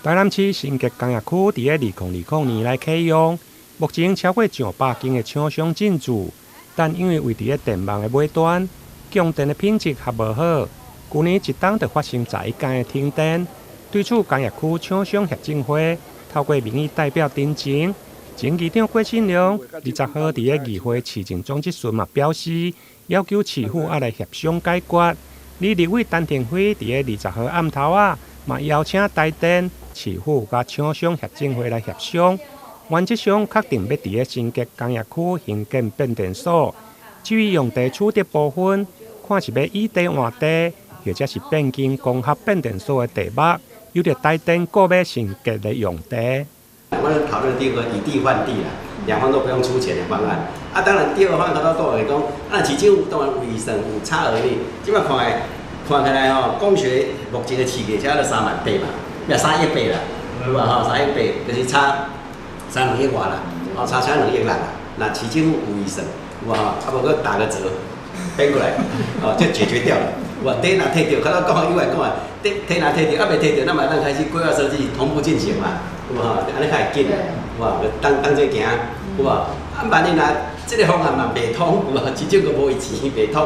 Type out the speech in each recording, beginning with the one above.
台南市新竹工业区伫2020年来启用，目前超过上百间的厂商进驻，但因为位伫电网的尾端，供电的品质较无好，去年一冬就发生11间的停电。对此，工业区厂商协进会透过民意代表陈情，前议长郭信良20号伫议会市政总质询嘛表示，要求市府来协商解决。立委陈廷辉伫20号暗头嘛邀请台电、市府甲厂商协进会来协商，原则上确定要伫新竹工业区兴建变电所。至于用地处理部分，看是要以地换地，或者是变更光合变电所的地目，由着台电购买新竹的用地。我们讨论第一个以地换地啦，两方都不用出钱的方案。当然第二个方案到倒来讲，市政府当然卫生有差而已。即摆看起来工学目前的市价才要3万8嘛，要3亿8啦，有无3亿8，就是差3、2亿外啦，差2亿啦。那市政府有预算，有无无搁打个折，变过来，就解决掉了。地若摕到，较早讲以外讲地若摕到，未摕到，咱嘛咱开始规划设计同步进行嘛，有无安尼较会紧啦，有无当这行，有无万一若这个方案嘛袂通，有无市政府无伊钱袂通，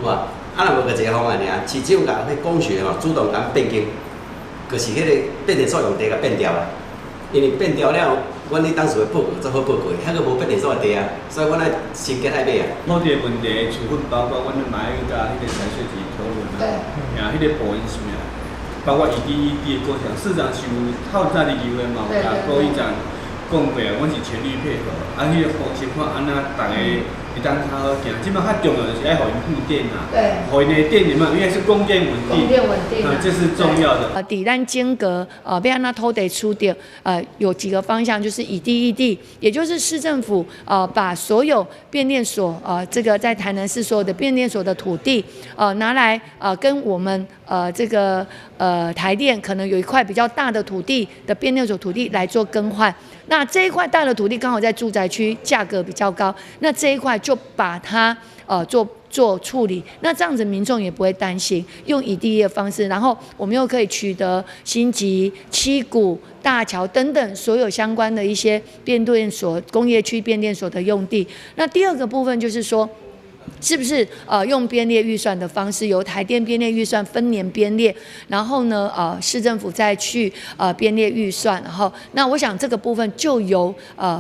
有无若无个一个方案尔，市政府甲迄工学主动甲变更，就是迄个变电所用地甲变掉啦，因为变掉了。阮咧当时的报告做好报告，遐个无变电所的地啊，所以阮爱先结爱买啊。土地问题的处分包括阮嘛要甲迄个财税局讨论啊，迄个部分是咩？包括ED的过程，市长是有透早的机会嘛，有甲各议长讲过啊，阮是全力配合。迄个情况安那，大家会当较好行。即摆较重要就是爱互因复电啊，互因的电力嘛，因为是供电稳定，这是重要的。伫咱整个要安那土地处理，有几个方向，就是以地易地，也就是市政府把所有变电所这个在台南市所有的变电所的土地拿来跟我们这个台电可能有一块比较大的土地的变电所土地来做更换。那这一块大的土地刚好在住宅区，价格比较高，那这一块就把它做处理，那这样子民众也不会担心，用以地的方式，然后我们又可以取得新集、七股、大桥等等所有相关的一些变电所、工业区变电所的用地。那第二个部分就是说，是不是用编列预算的方式，由台电编列预算分年编列，然后呢市政府再去编列预算，然后那我想这个部分就由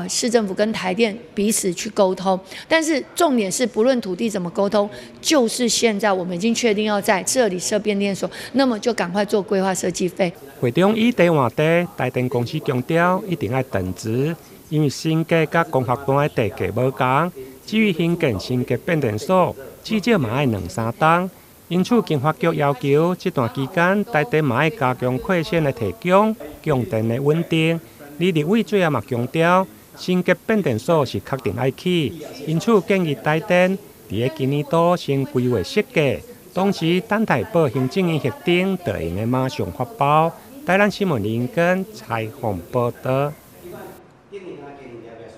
市政府跟台电彼此去沟通，但是重点是不论土地怎么沟通，就是现在我们已经确定要在这里设变电所，那么就赶快做规划设计费。会中以地换地，台电公司强调一定要等值，因为新界甲光学端的地价无同。至于兴建新竹变电所，至少嘛要2-3冬，因此经发局要求，这段期间台电嘛要加强扩线的提供，供电的稳定。立委最后嘛强调，新竹变电所是确定要起，因此建议台电伫今年度先规划设计，同时等台北行政院核定，就会马上发包。台南新闻林根采访报道。